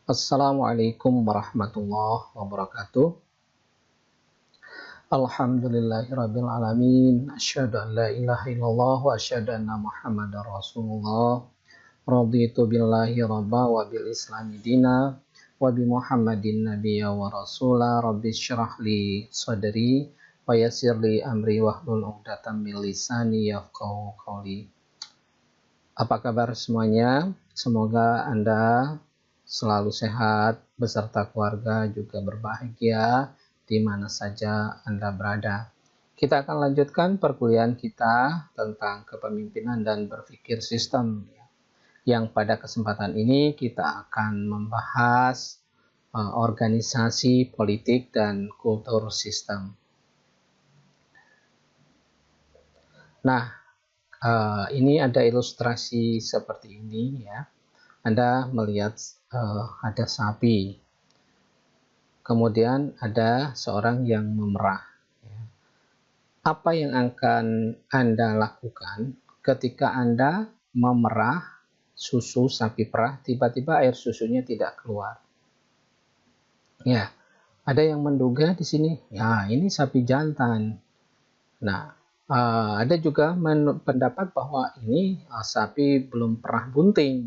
Assalamualaikum warahmatullahi wabarakatuh. Alhamdulillahirabbil alamin. Asyhadu an la ilaha illallah wa asyhadu anna Muhammadar Rasulullah. Raditu billahi rabba wa bil islami dina wa bi Muhammadin nabiyya wa rasula. Rabbi syrah li sadri wa yassir li amri wahlul 'uqdatam min lisani yafqahu qawli. Apa kabar semuanya? Semoga Anda selalu sehat beserta keluarga juga berbahagia di mana saja Anda berada. Kita akan lanjutkan perkuliahan kita tentang kepemimpinan dan berpikir sistem. Yang pada kesempatan ini kita akan membahas organisasi, politik, dan kultur sistem. Nah, ini ada ilustrasi seperti ini ya. Anda melihat ada sapi, kemudian ada seorang yang memerah. Apa yang akan Anda lakukan ketika Anda memerah susu sapi perah, tiba-tiba air susunya tidak keluar? Ya, ada yang menduga di sini, ya ini sapi jantan. Nah, ada juga pendapat bahwa ini sapi belum pernah bunting.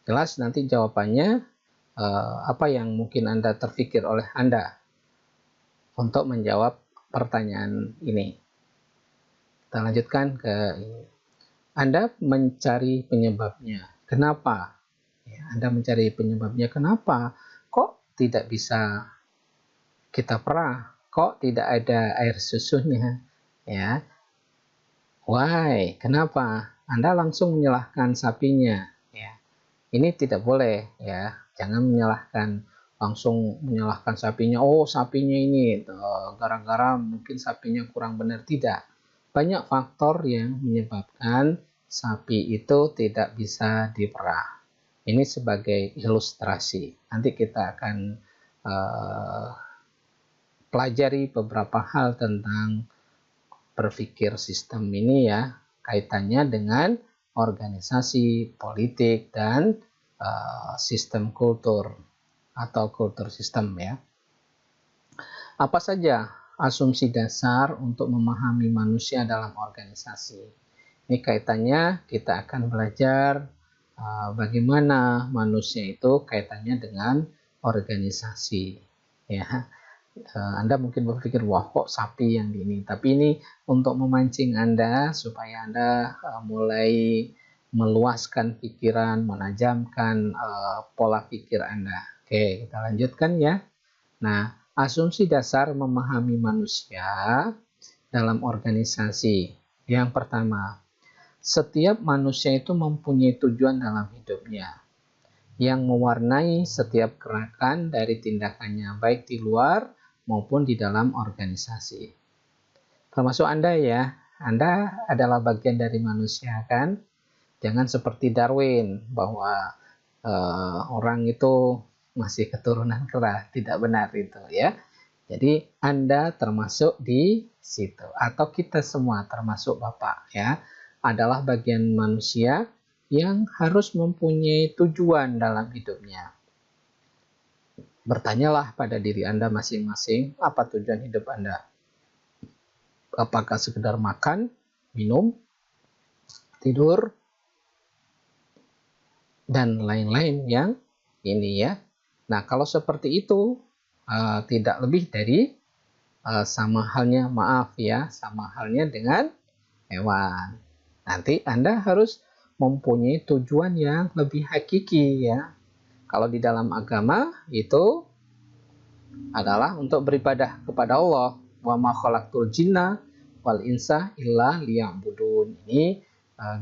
Jelas nanti jawabannya apa yang mungkin Anda terpikir oleh Anda untuk menjawab pertanyaan ini. Kita lanjutkan ke ini. Anda mencari penyebabnya. Kenapa? Ya, Anda mencari penyebabnya. Kenapa? Kok tidak bisa kita perah? Kok tidak ada air susunya? Ya, why? Kenapa? Anda langsung menyalahkan sapinya. Ini tidak boleh ya, jangan langsung menyalahkan sapinya. Oh, sapinya ini gara-gara mungkin sapinya kurang benar. Tidak. Banyak faktor yang menyebabkan sapi itu tidak bisa diperah. Ini sebagai ilustrasi. Nanti kita akan pelajari beberapa hal tentang berpikir sistem ini ya, kaitannya dengan organisasi, politik, dan sistem kultur atau kultur sistem ya. Apa saja asumsi dasar untuk memahami manusia dalam organisasi? Ini kaitannya kita akan belajar bagaimana manusia itu kaitannya dengan organisasi ya. Anda mungkin berpikir, wah kok sapi yang ini, tapi ini untuk memancing Anda supaya Anda mulai meluaskan pikiran, menajamkan pola pikir Anda. Oke, kita lanjutkan ya. Nah, asumsi dasar memahami manusia dalam organisasi. Yang pertama, setiap manusia itu mempunyai tujuan dalam hidupnya yang mewarnai setiap gerakan dari tindakannya, baik di luar maupun di dalam organisasi. Termasuk Anda ya, Anda adalah bagian dari manusia kan? Jangan seperti Darwin bahwa orang itu masih keturunan kera, tidak benar itu ya. Jadi Anda termasuk di situ, atau kita semua termasuk Bapak ya, adalah bagian manusia yang harus mempunyai tujuan dalam hidupnya. Bertanyalah pada diri Anda masing-masing, apa tujuan hidup Anda? Apakah sekedar makan, minum, tidur, dan lain-lain yang ini ya. Nah, kalau seperti itu, tidak lebih dari sama halnya, sama halnya dengan hewan. Nanti Anda harus mempunyai tujuan yang lebih hakiki ya. Kalau di dalam agama itu adalah untuk beribadah kepada Allah. Wa ma khalaqtul jinna wal insa illa liya'budun. Ini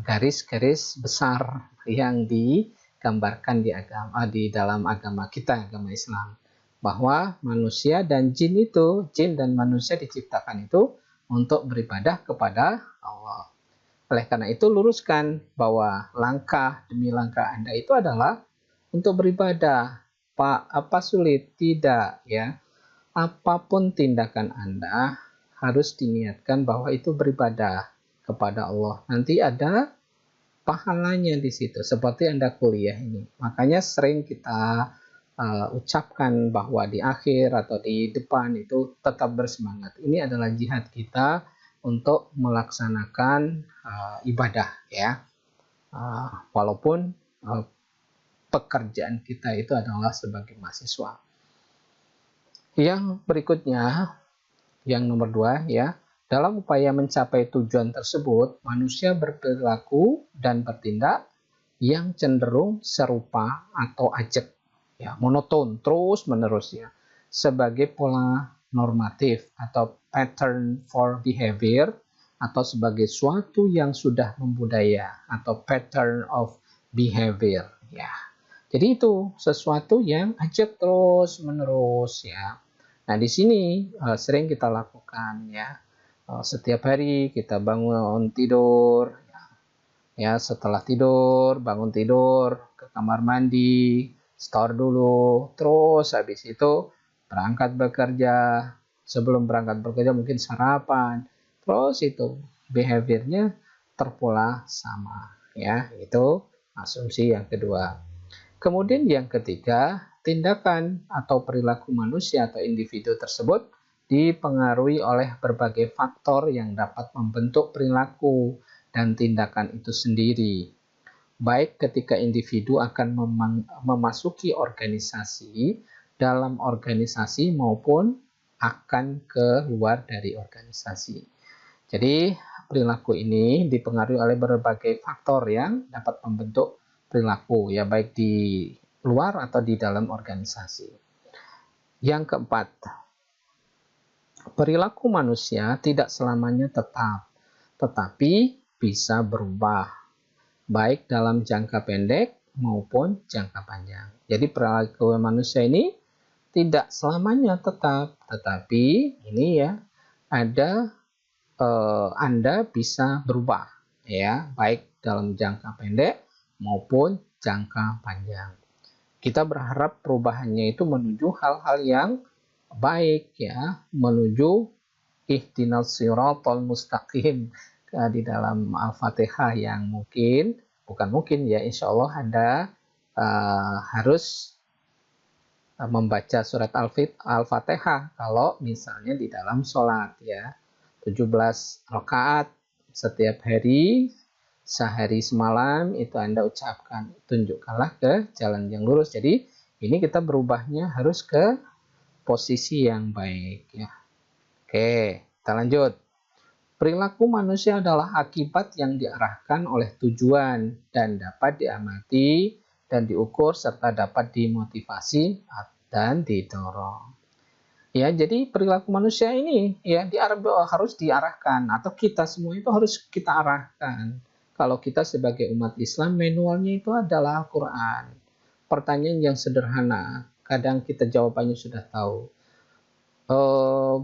garis-garis besar yang digambarkan di dalam agama kita, agama Islam. Bahwa manusia dan jin dan manusia diciptakan itu untuk beribadah kepada Allah. Oleh karena itu luruskan bahwa langkah demi langkah Anda itu adalah untuk beribadah. Pak, apa sulit? Tidak ya. Apapun tindakan Anda harus diniatkan bahwa itu beribadah kepada Allah. Nanti ada pahalanya di situ. Seperti Anda kuliah ini. Makanya sering kita ucapkan bahwa di akhir atau di depan itu tetap bersemangat. Ini adalah jihad kita untuk melaksanakan ibadah ya. Walaupun pekerjaan kita itu adalah sebagai mahasiswa. Yang berikutnya, yang nomor 2 ya, dalam upaya mencapai tujuan tersebut, manusia berperilaku dan bertindak yang cenderung serupa atau ajak, ya, monoton terus menerus ya, sebagai pola normatif atau pattern for behavior, atau sebagai suatu yang sudah membudaya atau pattern of behavior ya. Jadi itu sesuatu yang ajak terus menerus ya. Nah, di sini sering kita lakukan ya. Setiap hari kita bangun tidur, ya setelah tidur, bangun tidur, ke kamar mandi, store dulu, terus habis itu berangkat bekerja. Sebelum berangkat bekerja mungkin sarapan, terus itu behaviornya terpola sama ya. Itu asumsi yang kedua. Kemudian yang ketiga, tindakan atau perilaku manusia atau individu tersebut dipengaruhi oleh berbagai faktor yang dapat membentuk perilaku dan tindakan itu sendiri. Baik ketika individu akan memasuki organisasi, dalam organisasi maupun akan keluar dari organisasi. Jadi perilaku ini dipengaruhi oleh berbagai faktor yang dapat membentuk perilaku ya, baik di luar atau di dalam organisasi. Yang keempat, perilaku manusia tidak selamanya tetap, tetapi bisa berubah, baik dalam jangka pendek maupun jangka panjang. Jadi perilaku manusia ini tidak selamanya tetap, tetapi ini ya ada Anda bisa berubah ya, baik dalam jangka pendek maupun jangka panjang. Kita berharap perubahannya itu menuju hal-hal yang baik ya, menuju ihdinas siratal mustaqim di dalam Al-Fatihah yang bukan mungkin ya, insya Allah Anda harus membaca surat Al-Fatihah kalau misalnya di dalam sholat ya, 17 rakaat setiap hari, sehari semalam itu Anda ucapkan, tunjukkanlah ke jalan yang lurus. Jadi ini kita berubahnya harus ke posisi yang baik ya. Oke, kita lanjut. Perilaku manusia adalah akibat yang diarahkan oleh tujuan dan dapat diamati dan diukur serta dapat dimotivasi dan didorong. Ya, jadi perilaku manusia ini ya harus diarahkan, atau kita semua itu harus kita arahkan. Kalau kita sebagai umat Islam, manualnya itu adalah Al-Quran. Pertanyaan yang sederhana, kadang kita jawabannya sudah tahu.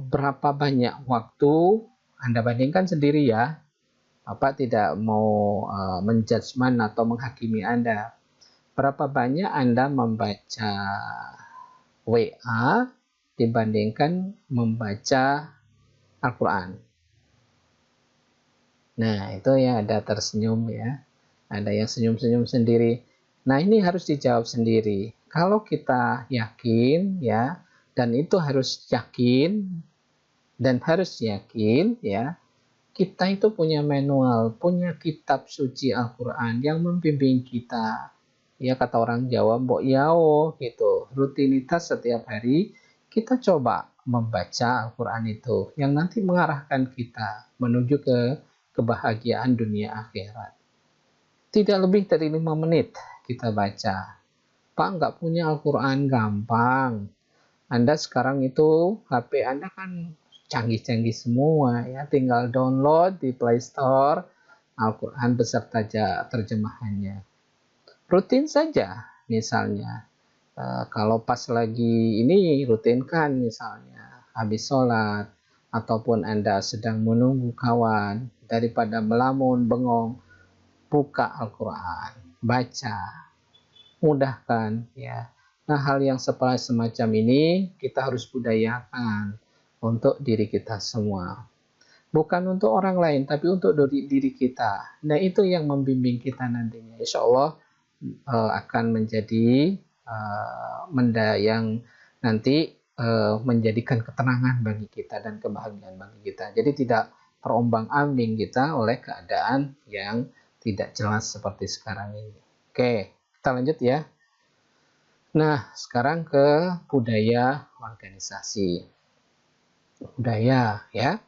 Berapa banyak waktu Anda bandingkan sendiri ya. Bapak tidak mau menjudgment atau menghakimi Anda. Berapa banyak Anda membaca WA dibandingkan membaca Al-Quran? Nah, itu ya ada tersenyum ya. Ada yang senyum-senyum sendiri. Nah, ini harus dijawab sendiri. Kalau kita yakin ya, dan itu harus yakin ya, kita itu punya manual, punya kitab suci Al-Quran yang membimbing kita. Ya, kata orang Jawa, mbok yao gitu. Rutinitas setiap hari kita coba membaca Al-Quran itu yang nanti mengarahkan kita menuju ke kebahagiaan dunia akhirat. Tidak lebih dari 5 menit kita baca. Pak, nggak punya Al-Quran, gampang. Anda sekarang itu HP Anda kan canggih-canggih semua ya, tinggal download di Play Store Al-Quran beserta terjemahannya. Rutin saja, misalnya kalau pas lagi ini rutinkan, misalnya habis sholat ataupun Anda sedang menunggu kawan, daripada melamun bengong, buka Al-Quran, baca, mudahkan ya. Nah, hal yang semacam ini kita harus budayakan untuk diri kita semua. Bukan untuk orang lain, tapi untuk diri kita. Nah, itu yang membimbing kita nantinya. Insya Allah akan menjadi yang nanti menjadikan ketenangan bagi kita dan kebahagiaan bagi kita. Jadi tidak terombang-ambing kita oleh keadaan yang tidak jelas seperti sekarang ini. Oke, kita lanjut ya. Nah, sekarang ke budaya organisasi. Budaya ya.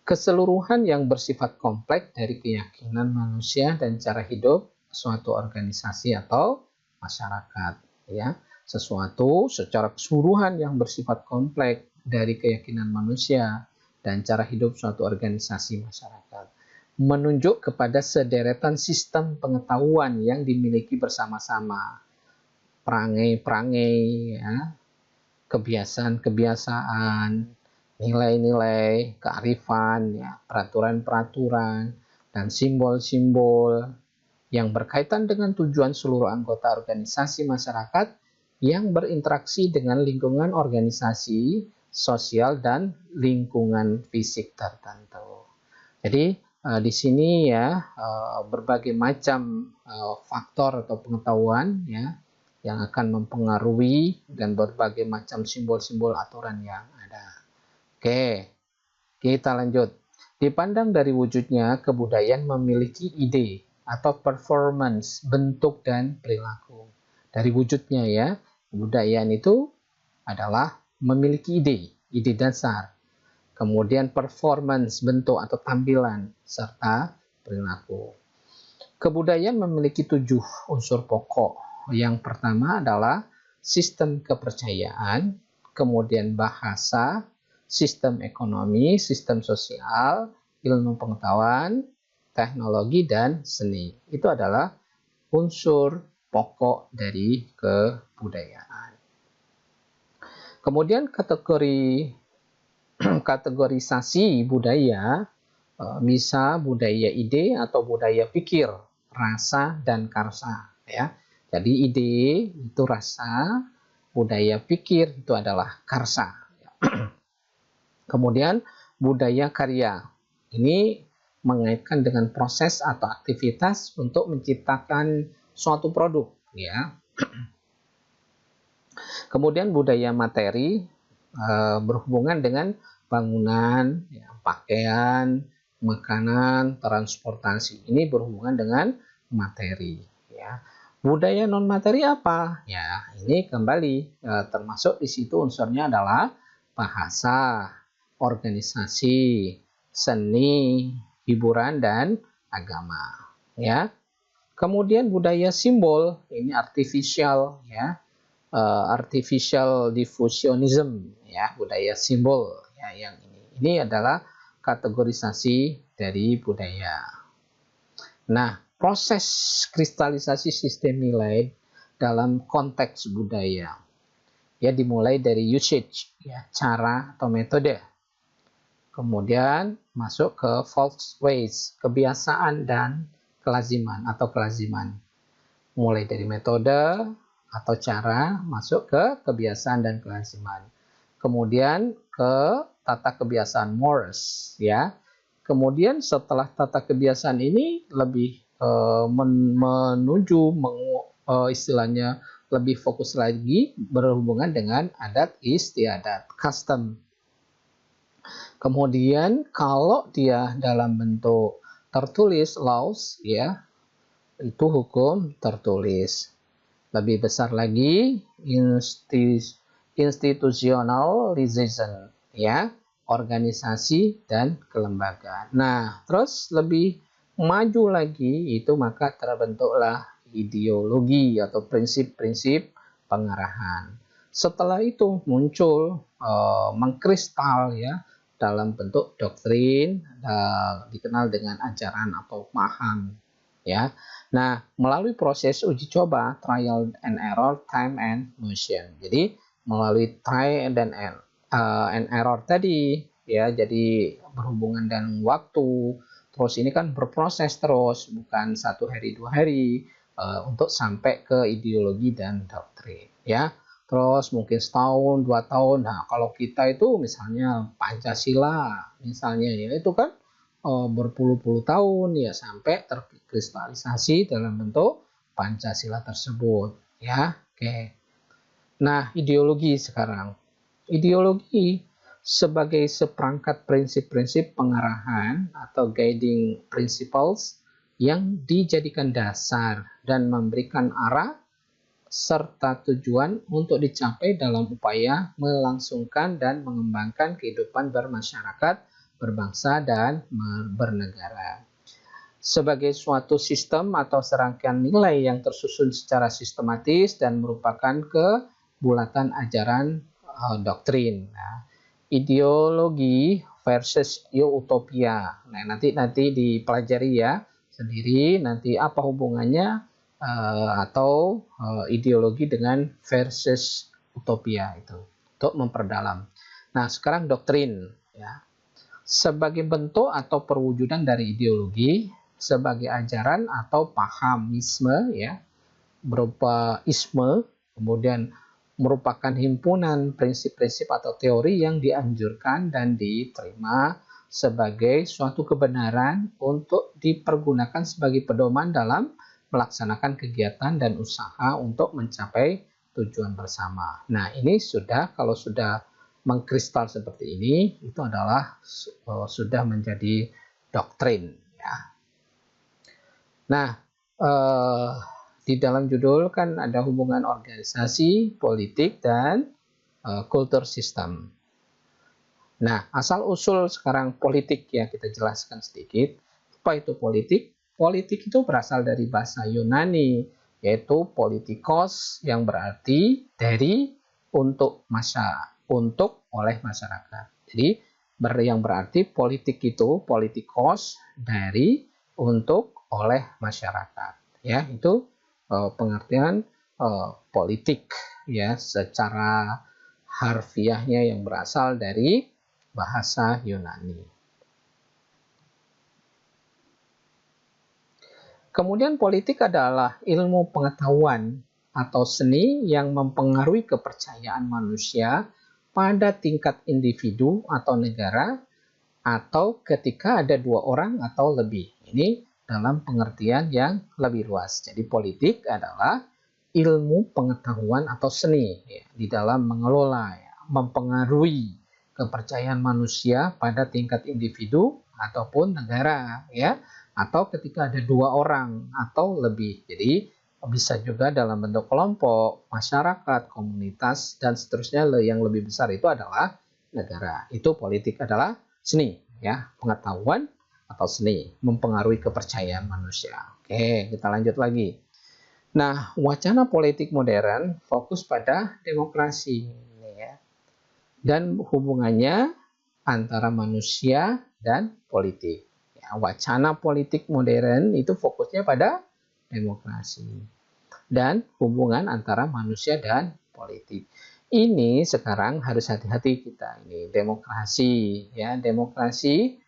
Keseluruhan yang bersifat kompleks dari keyakinan manusia dan cara hidup suatu organisasi atau masyarakat ya. Sesuatu secara keseluruhan yang bersifat kompleks dari keyakinan manusia dan cara hidup suatu organisasi masyarakat, menunjuk kepada sederetan sistem pengetahuan yang dimiliki bersama-sama, perangai-perangai, ya, kebiasaan-kebiasaan, nilai-nilai, kearifan, ya, peraturan-peraturan, dan simbol-simbol yang berkaitan dengan tujuan seluruh anggota organisasi masyarakat yang berinteraksi dengan lingkungan organisasi, sosial, dan lingkungan fisik tertentu. Jadi di sini ya berbagai macam faktor atau pengetahuan ya yang akan mempengaruhi dan berbagai macam simbol-simbol aturan yang ada. Oke, kita lanjut. Dipandang dari wujudnya, kebudayaan memiliki ide atau performance, bentuk dan perilaku. Dari wujudnya ya, kebudayaan itu adalah memiliki ide dasar. Kemudian performance, bentuk atau tampilan, serta perilaku. Kebudayaan memiliki 7 unsur pokok. Yang pertama adalah sistem kepercayaan, kemudian bahasa, sistem ekonomi, sistem sosial, ilmu pengetahuan, teknologi, dan seni. Itu adalah unsur pokok dari kebudayaan. Kemudian kategorisasi budaya, bisa budaya ide atau budaya pikir, rasa, dan karsa. Ya. Jadi ide itu rasa, budaya pikir itu adalah karsa. Kemudian budaya karya, ini mengaitkan dengan proses atau aktivitas untuk menciptakan suatu produk, ya. Kemudian budaya materi berhubungan dengan bangunan, ya, pakaian, makanan, transportasi. Ini berhubungan dengan materi, ya. Budaya non materi apa? Ya, ini kembali termasuk di situ unsurnya adalah bahasa, organisasi, seni, hiburan, dan agama, ya. Kemudian budaya simbol, ini artificial, ya, artificial diffusionism, ya, budaya simbol, ya, yang ini adalah kategorisasi dari budaya. Nah, proses kristalisasi sistem nilai dalam konteks budaya, ya, dimulai dari usage, ya, cara atau metode. Kemudian masuk ke false ways, kebiasaan dan kelaziman atau kelaziman. Mulai dari metode atau cara masuk ke kebiasaan dan kelaziman. Kemudian ke tata kebiasaan mores, ya. Kemudian setelah tata kebiasaan ini lebih menuju istilahnya lebih fokus lagi berhubungan dengan adat istiadat, custom. Kemudian kalau dia dalam bentuk tertulis, laws, ya, itu hukum tertulis. Lebih besar lagi institutionalization, ya, organisasi dan kelembagaan. Nah, terus lebih maju lagi itu maka terbentuklah ideologi atau prinsip-prinsip pengarahan. Setelah itu muncul mengkristal, ya, dalam bentuk doktrin, dikenal dengan ajaran atau paham, ya. Nah, melalui proses uji coba, trial and error, time and motion. Jadi melalui try and error tadi, ya, jadi berhubungan dengan waktu. Terus ini kan berproses terus, bukan 1 hari 2 hari untuk sampai ke ideologi dan doktrin, ya. Terus mungkin setahun, 2 tahun. Nah, kalau kita itu misalnya Pancasila, misalnya, ya, itu kan berpuluh-puluh tahun, ya, sampai terkristalisasi dalam bentuk Pancasila tersebut, ya. Oke. Nah, ideologi sekarang. Ideologi sebagai seperangkat prinsip-prinsip pengarahan atau guiding principles yang dijadikan dasar dan memberikan arah serta tujuan untuk dicapai dalam upaya melangsungkan dan mengembangkan kehidupan bermasyarakat, berbangsa, dan bernegara. Sebagai suatu sistem atau serangkaian nilai yang tersusun secara sistematis dan merupakan kebulatan ajaran doktrin. Nah, ideologi versus utopia. Nah, nanti dipelajari ya sendiri nanti apa hubungannya atau ideologi dengan versus utopia itu untuk memperdalam. Nah, sekarang doktrin ya. Sebagai bentuk atau perwujudan dari ideologi sebagai ajaran atau pahamisme ya, berupa isme, kemudian merupakan himpunan prinsip-prinsip atau teori yang dianjurkan dan diterima sebagai suatu kebenaran untuk dipergunakan sebagai pedoman dalam melaksanakan kegiatan dan usaha untuk mencapai tujuan bersama. Nah, ini kalau sudah mengkristal seperti ini, itu adalah sudah menjadi doktrin ya. Nah, di dalam judul kan ada hubungan organisasi, politik, dan kultur sistem. Nah, asal-usul sekarang politik ya kita jelaskan sedikit. Apa itu politik? Politik itu berasal dari bahasa Yunani, yaitu politikos yang berarti dari, untuk, oleh masyarakat. Jadi, yang berarti politik itu politikos dari, untuk, oleh masyarakat. Ya, itu pengertian politik ya secara harfiahnya yang berasal dari bahasa Yunani. Kemudian politik adalah ilmu pengetahuan atau seni yang mempengaruhi kepercayaan manusia pada tingkat individu atau negara atau ketika ada dua orang atau lebih. Ini dalam pengertian yang lebih luas. Jadi politik adalah ilmu pengetahuan atau seni ya, di dalam mengelola, ya, mempengaruhi kepercayaan manusia pada tingkat individu ataupun negara ya, atau ketika ada dua orang atau lebih. Jadi bisa juga dalam bentuk kelompok, masyarakat, komunitas, dan seterusnya. Yang lebih besar itu adalah negara. Itu politik adalah seni ya, pengetahuan atau seni mempengaruhi kepercayaan manusia. Oke, kita lanjut lagi. Nah, wacana politik modern fokus pada demokrasi ya, dan hubungannya antara manusia dan politik. Ya, wacana politik modern itu fokusnya pada demokrasi dan hubungan antara manusia dan politik. Ini sekarang harus hati-hati kita ini demokrasi ya, demokrasi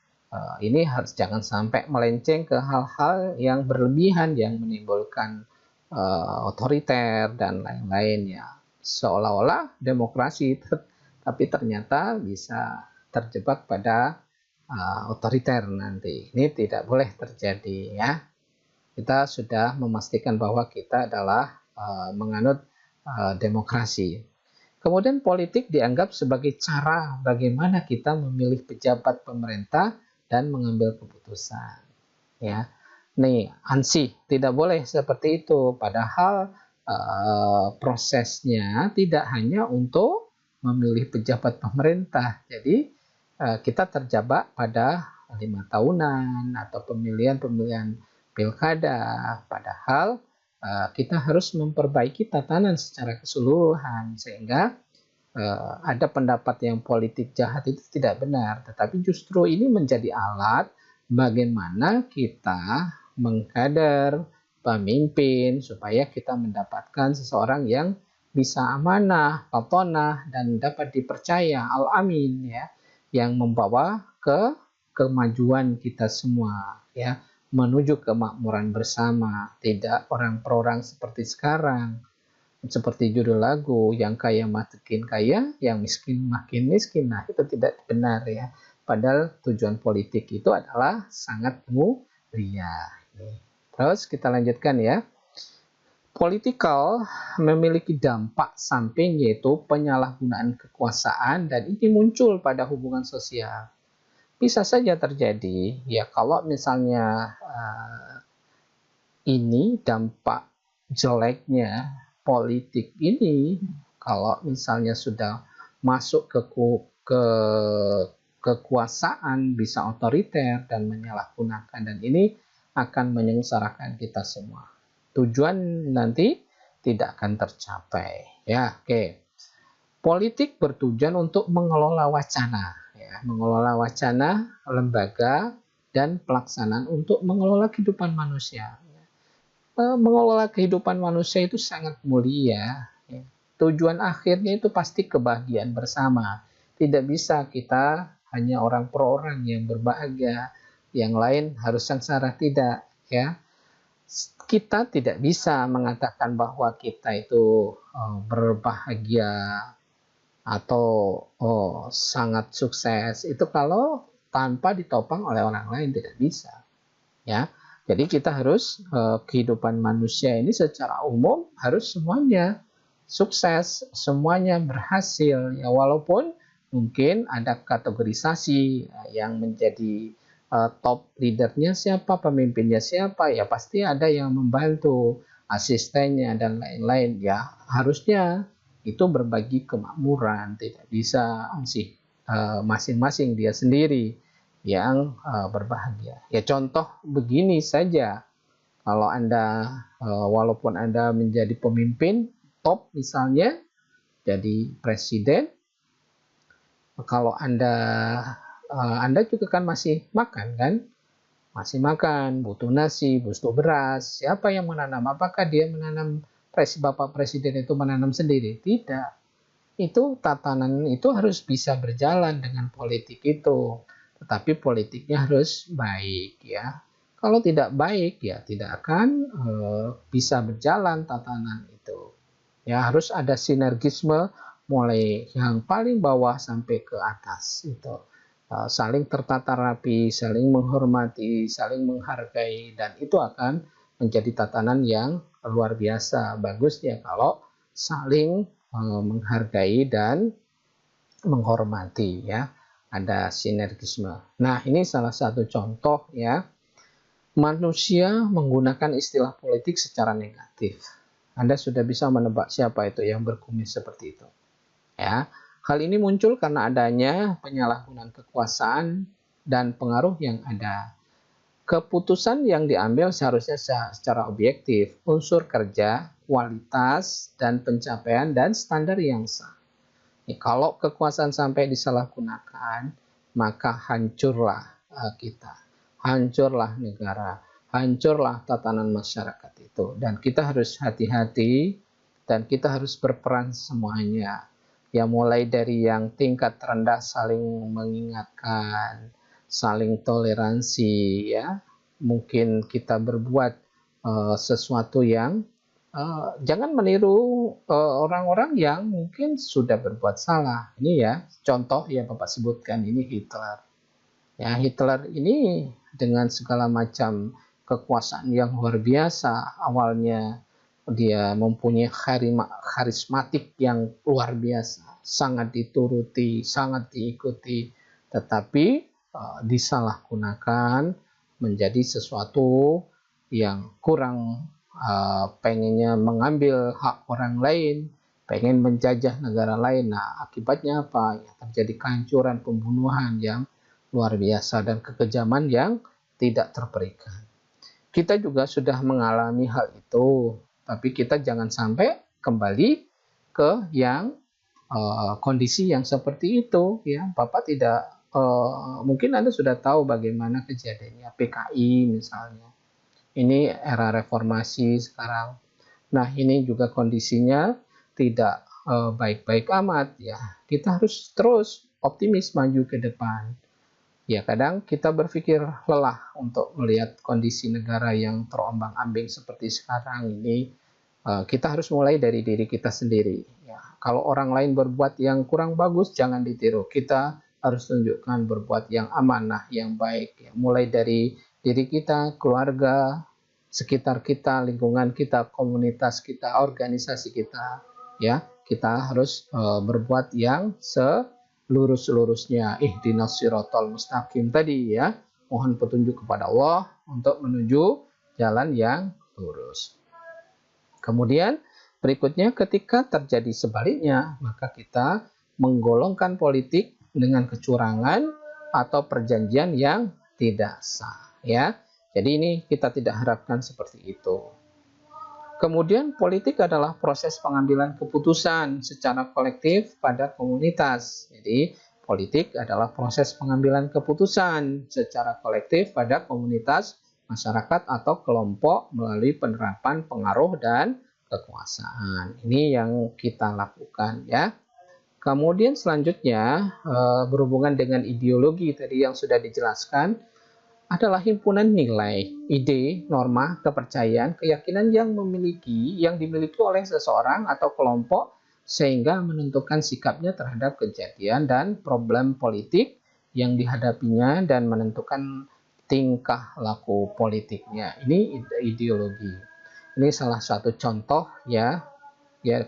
ini harus jangan sampai melenceng ke hal-hal yang berlebihan yang menimbulkan otoriter dan lain-lain ya, seolah-olah demokrasi tapi ternyata bisa terjebak pada otoriter nanti. Ini tidak boleh terjadi ya. Kita sudah memastikan bahwa kita adalah menganut demokrasi. Kemudian politik dianggap sebagai cara bagaimana kita memilih pejabat pemerintah dan mengambil keputusan. Ya, nih ansih tidak boleh seperti itu. Padahal prosesnya tidak hanya untuk memilih pejabat pemerintah. Jadi kita terjebak pada 5 tahunan atau pemilihan pilkada. Padahal kita harus memperbaiki tatanan secara keseluruhan sehingga ada pendapat yang politik jahat itu tidak benar, tetapi justru ini menjadi alat bagaimana kita mengkader pemimpin supaya kita mendapatkan seseorang yang bisa amanah, patonah, dan dapat dipercaya, al-amin ya, yang membawa ke kemajuan kita semua ya, menuju kemakmuran bersama, tidak orang per orang seperti sekarang. Seperti judul lagu, yang kaya makin kaya, yang miskin makin miskin. Nah, itu tidak benar ya. Padahal tujuan politik itu adalah sangat mulia. Terus kita lanjutkan ya. Politikal memiliki dampak samping yaitu penyalahgunaan kekuasaan dan ini muncul pada hubungan sosial. Bisa saja terjadi ya kalau misalnya ini dampak jeleknya politik ini kalau misalnya sudah masuk ke kekuasaan bisa otoriter dan menyalahgunakan dan ini akan menyengsarakan kita semua. Tujuan nanti tidak akan tercapai. Ya, oke. Politik bertujuan untuk mengelola wacana, ya, mengelola wacana, lembaga, dan pelaksanaan untuk mengelola kehidupan manusia. Mengelola kehidupan manusia itu sangat mulia. Ya. Tujuan akhirnya itu pasti kebahagiaan bersama. Tidak bisa kita hanya orang per orang yang berbahagia, yang lain harus sengsara, tidak, ya. Kita tidak bisa mengatakan bahwa kita itu berbahagia atau sangat sukses itu kalau tanpa ditopang oleh orang lain, tidak bisa, ya. Jadi kita harus kehidupan manusia ini secara umum harus semuanya sukses, semuanya berhasil, ya, walaupun mungkin ada kategorisasi yang menjadi top leadernya siapa, pemimpinnya siapa, ya pasti ada yang membantu, asistennya dan lain-lain, ya harusnya itu berbagi kemakmuran, tidak bisa sih masing-masing dia sendiri yang berbahagia. Ya contoh begini saja, kalau Anda walaupun Anda menjadi pemimpin top misalnya, jadi presiden, kalau Anda juga kan masih makan kan? Masih makan, butuh nasi, butuh beras. Siapa yang menanam? Apakah dia menanam, Bapak Presiden itu menanam sendiri? Tidak. Itu tatanan itu harus bisa berjalan dengan politik itu. Tetapi politiknya harus baik, ya. Kalau tidak baik, ya tidak akan bisa berjalan tatanan itu. Ya, harus ada sinergisme mulai yang paling bawah sampai ke atas itu. Saling tertata rapi, saling menghormati, saling menghargai, dan itu akan menjadi tatanan yang luar biasa. Bagusnya kalau saling menghargai dan menghormati, ya, ada sinergisme. Nah, ini salah satu contoh, ya, manusia menggunakan istilah politik secara negatif. Anda sudah bisa menebak siapa itu yang berkumis seperti itu, ya. Hal ini muncul karena adanya penyalahgunaan kekuasaan dan pengaruh yang ada. Keputusan yang diambil seharusnya secara objektif, unsur kerja, kualitas, dan pencapaian dan standar yang sah. Kalau kekuasaan sampai disalahgunakan, maka hancurlah kita, hancurlah negara, hancurlah tatanan masyarakat itu. Dan kita harus hati-hati dan kita harus berperan semuanya. Ya, mulai dari yang tingkat rendah saling mengingatkan, saling toleransi, ya. Mungkin kita berbuat sesuatu yang jangan meniru orang-orang yang mungkin sudah berbuat salah. Ini ya contoh yang Bapak sebutkan, ini Hitler. Ya, Hitler ini dengan segala macam kekuasaan yang luar biasa, awalnya dia mempunyai karismatik yang luar biasa, sangat dituruti, sangat diikuti, tetapi disalahgunakan menjadi sesuatu yang kurang, pengennya mengambil hak orang lain, pengen menjajah negara lain. Nah, akibatnya apa? Ya, terjadi kehancuran, pembunuhan yang luar biasa dan kekejaman yang tidak terperikan. Kita juga sudah mengalami hal itu, tapi kita jangan sampai kembali ke yang kondisi yang seperti itu, ya. Bapak tidak mungkin Anda sudah tahu bagaimana kejadiannya PKI misalnya. Ini era reformasi sekarang. Nah, ini juga kondisinya tidak baik-baik amat, ya. Kita harus terus optimis maju ke depan. Ya, kadang kita berpikir lelah untuk melihat kondisi negara yang terombang-ambing seperti sekarang ini. Kita harus mulai dari diri kita sendiri. Ya, kalau orang lain berbuat yang kurang bagus, jangan ditiru. Kita harus tunjukkan berbuat yang amanah, yang baik. Ya, mulai dari diri kita, keluarga, sekitar kita, lingkungan kita, komunitas kita, organisasi kita, ya. Kita harus berbuat yang selurus-lurusnya. Ihdinas siratal mustaqim tadi ya. Mohon petunjuk kepada Allah untuk menuju jalan yang lurus. Kemudian berikutnya ketika terjadi sebaliknya, maka kita menggolongkan politik dengan kecurangan atau perjanjian yang tidak sah, ya. Jadi ini kita tidak harapkan seperti itu. Kemudian politik adalah proses pengambilan keputusan secara kolektif pada komunitas. Jadi politik adalah proses pengambilan keputusan secara kolektif pada komunitas, masyarakat atau kelompok melalui penerapan pengaruh dan kekuasaan. Ini yang kita lakukan ya. Kemudian selanjutnya berhubungan dengan ideologi tadi yang sudah dijelaskan, adalah himpunan nilai, ide, norma, kepercayaan, keyakinan yang dimiliki oleh seseorang atau kelompok sehingga menentukan sikapnya terhadap kejadian dan problem politik yang dihadapinya dan menentukan tingkah laku politiknya. Ini ideologi. Ini salah satu contoh ya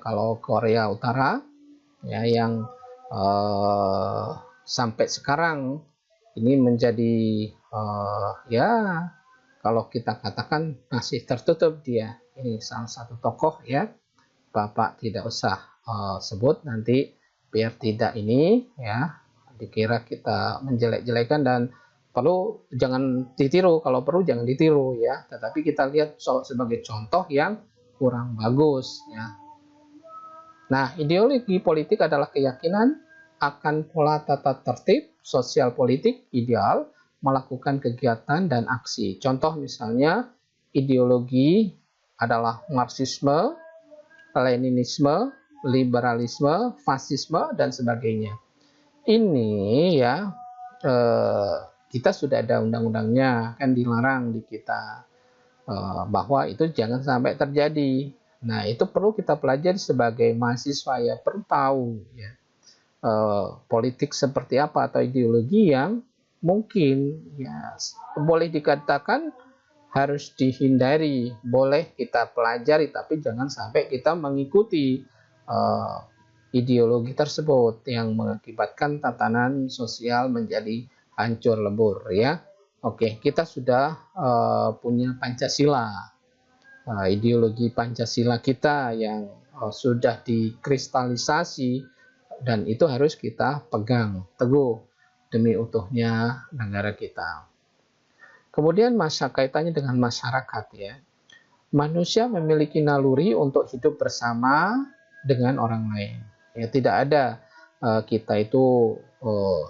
kalau Korea Utara ya yang sampai sekarang ini menjadi ya kalau kita katakan masih tertutup dia. Ini salah satu tokoh ya. Bapak tidak usah sebut nanti biar tidak ini ya dikira kita menjelek-jelekan, dan jangan ditiru, kalau perlu jangan ditiru ya. Tetapi kita lihat sebagai contoh yang kurang bagus ya. Nah, ideologi politik adalah keyakinan akan pola tata tertib sosial politik ideal, melakukan kegiatan dan aksi. Contoh misalnya ideologi adalah Marxisme, Leninisme, liberalisme, fasisme, dan sebagainya. Ini ya kita sudah ada undang-undangnya, kan dilarang di kita bahwa itu jangan sampai terjadi. Nah, itu perlu kita pelajari sebagai mahasiswa ya, perlu tahu ya politik seperti apa atau ideologi yang mungkin ya boleh dikatakan harus dihindari, boleh kita pelajari, tapi jangan sampai kita mengikuti ideologi tersebut yang mengakibatkan tatanan sosial menjadi hancur lebur ya. Oke, kita sudah punya Pancasila. Ideologi Pancasila kita yang sudah dikristalisasi dan itu harus kita pegang teguh demi utuhnya negara kita. Kemudian kaitannya dengan masyarakat ya. Manusia memiliki naluri untuk hidup bersama dengan orang lain. Ya, tidak ada kita itu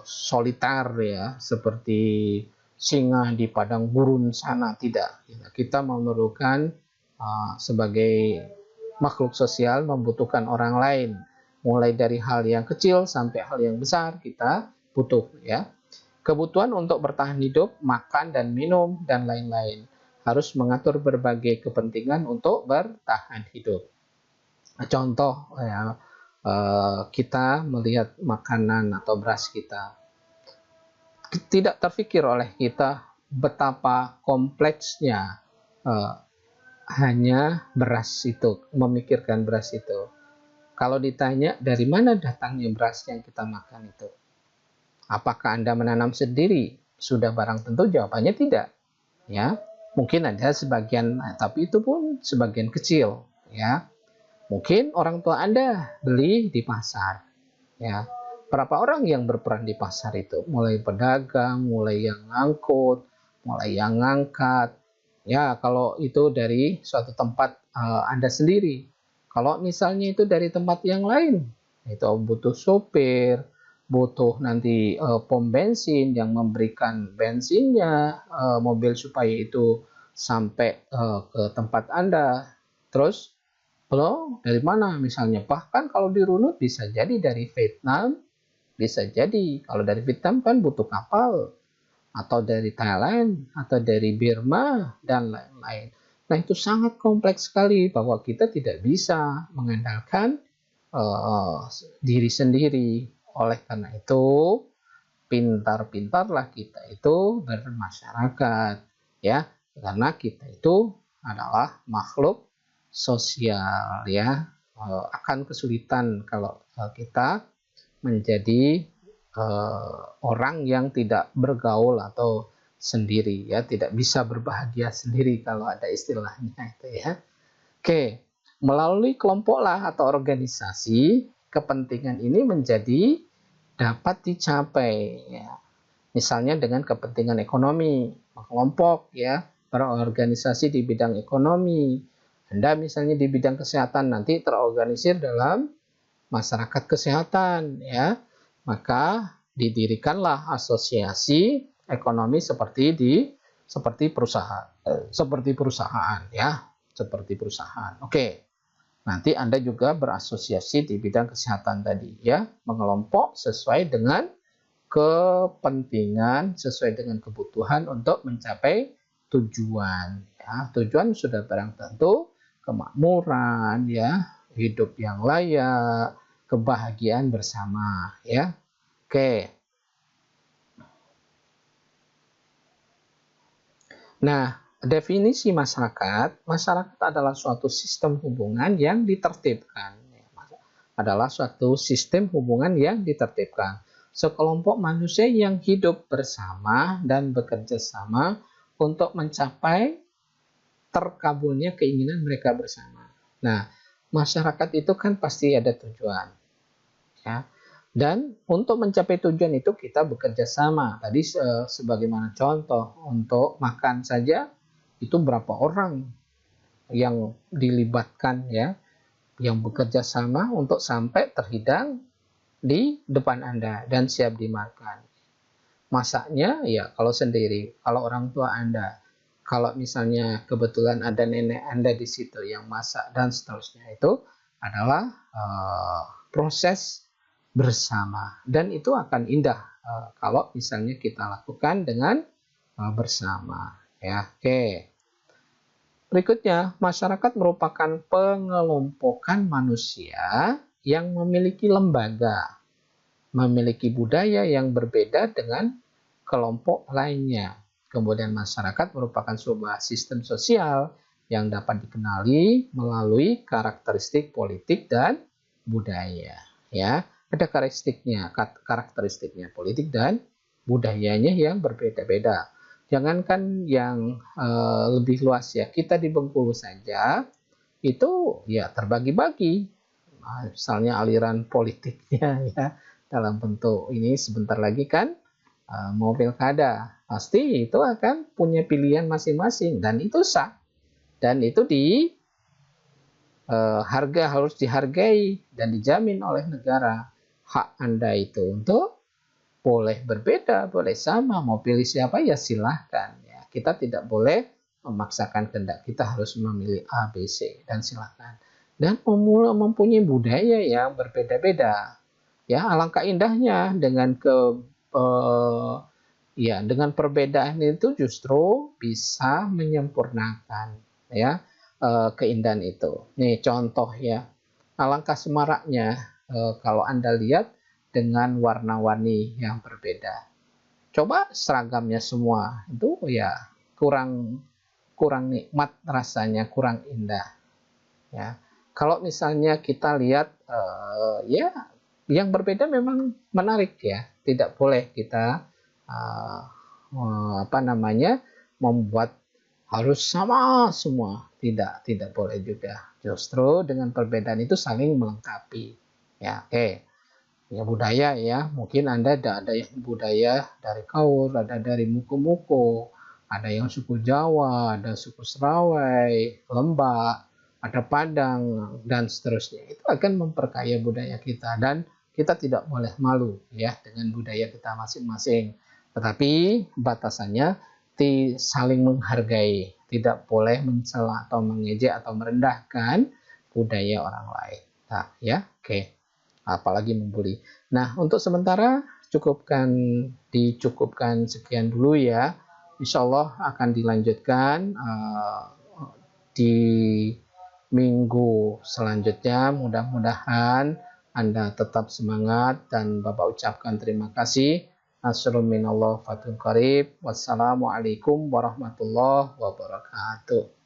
soliter ya seperti singa di padang gurun sana, tidak. Kita memerlukan sebagai makhluk sosial membutuhkan orang lain, mulai dari hal yang kecil sampai hal yang besar kita butuh ya. Kebutuhan untuk bertahan hidup, makan dan minum dan lain-lain, harus mengatur berbagai kepentingan untuk bertahan hidup. Contoh ya, kita melihat makanan atau beras kita, tidak terfikir oleh kita betapa kompleksnya hanya beras itu, memikirkan beras itu. Kalau ditanya dari mana datangnya beras yang kita makan itu, apakah Anda menanam sendiri? Sudah barang tentu jawabannya tidak. Ya, mungkin ada sebagian, tapi itu pun sebagian kecil. Ya, mungkin orang tua Anda beli di pasar. Ya, berapa orang yang berperan di pasar itu? Mulai pedagang, mulai yang ngangkut, mulai yang ngangkat. Ya, kalau itu dari suatu tempat Anda sendiri. Kalau misalnya itu dari tempat yang lain, itu butuh sopir, butuh nanti pom bensin yang memberikan bensinnya, mobil supaya itu sampai ke tempat Anda. Terus, dari mana misalnya? Bahkan kalau dirunut bisa jadi dari Vietnam, bisa jadi. Kalau dari Vietnam kan butuh kapal, atau dari Thailand, atau dari Burma, dan lain-lain. Nah, itu sangat kompleks sekali bahwa kita tidak bisa mengandalkan diri sendiri. Oleh karena itu, pintar-pintarlah kita itu bermasyarakat, ya, karena kita itu adalah makhluk sosial ya. Akan kesulitan kalau kita menjadi orang yang tidak bergaul atau sendiri ya, tidak bisa berbahagia sendiri kalau ada istilahnya itu ya. Oke, melalui kelompok lah atau organisasi, kepentingan ini menjadi dapat dicapai ya. Misalnya dengan kepentingan ekonomi, kelompok ya, berorganisasi di bidang ekonomi. Anda misalnya di bidang kesehatan nanti terorganisir dalam masyarakat kesehatan ya. Maka didirikanlah asosiasi ekonomi seperti perusahaan ya, seperti perusahaan. Oke. Nanti Anda juga berasosiasi di bidang kesehatan tadi ya, mengelompok sesuai dengan kepentingan, sesuai dengan kebutuhan untuk mencapai tujuan ya. Tujuan sudah barang tentu kemakmuran ya, hidup yang layak, kebahagiaan bersama ya. Oke. Nah, definisi masyarakat adalah suatu sistem hubungan yang ditertibkan. Adalah suatu sistem hubungan yang ditertibkan. Sekelompok manusia yang hidup bersama dan bekerja sama untuk mencapai terkabulnya keinginan mereka bersama. Nah, masyarakat itu kan pasti ada tujuan. Ya. Dan untuk mencapai tujuan itu kita bekerja sama. Tadi sebagaimana contoh, untuk makan saja itu berapa orang yang dilibatkan ya, yang bekerja sama untuk sampai terhidang di depan Anda dan siap dimakan. Masaknya ya kalau sendiri, kalau orang tua Anda, kalau misalnya kebetulan ada nenek Anda di situ yang masak dan seterusnya, itu adalah proses bersama, dan itu akan indah kalau misalnya kita lakukan dengan bersama ya. Oke. Berikutnya, masyarakat merupakan pengelompokan manusia yang memiliki lembaga, memiliki budaya yang berbeda dengan kelompok lainnya. Kemudian masyarakat merupakan sebuah sistem sosial yang dapat dikenali melalui karakteristik politik dan budaya ya. Ada karakteristiknya politik dan budayanya yang berbeda-beda. Jangankan yang lebih luas ya, kita di Bengkulu saja itu ya terbagi-bagi. Misalnya aliran politiknya ya, dalam bentuk ini sebentar lagi kan mau pilkada, pasti itu akan punya pilihan masing-masing dan itu sah. Dan itu harga harus dihargai dan dijamin oleh negara. Hak Anda itu untuk boleh berbeda, boleh sama, mau pilih siapa ya silahkan. Ya, kita tidak boleh memaksakan kehendak, kita harus memilih A, B, C, dan silahkan. Dan mempunyai budaya yang berbeda-beda. Ya, alangkah indahnya dengan dengan perbedaan itu justru bisa menyempurnakan ya keindahan itu. Nih contoh ya, alangkah semaraknya kalau Anda lihat dengan warna-warni yang berbeda. Coba seragamnya semua, itu ya kurang nikmat rasanya, kurang indah. Ya, kalau misalnya kita lihat ya yang berbeda memang menarik ya, tidak boleh kita membuat harus sama semua, tidak boleh juga. Justru dengan perbedaan itu saling melengkapi. Ya, oke. Ya budaya ya, mungkin Anda ada yang budaya dari Kaur, ada dari Muko-Muko, ada yang suku Jawa, ada suku Serawai, Lembak, ada Padang, dan seterusnya. Itu akan memperkaya budaya kita, dan kita tidak boleh malu ya dengan budaya kita masing-masing. Tetapi batasannya saling menghargai, tidak boleh mencela atau mengejek atau merendahkan budaya orang lain. Nah, ya, oke. Apalagi membuli. Nah, untuk sementara dicukupkan sekian dulu ya. Insya Allah akan dilanjutkan di minggu selanjutnya. Mudah-mudahan Anda tetap semangat dan Bapak ucapkan terima kasih. Assalamualaikum warahmatullahi wabarakatuh.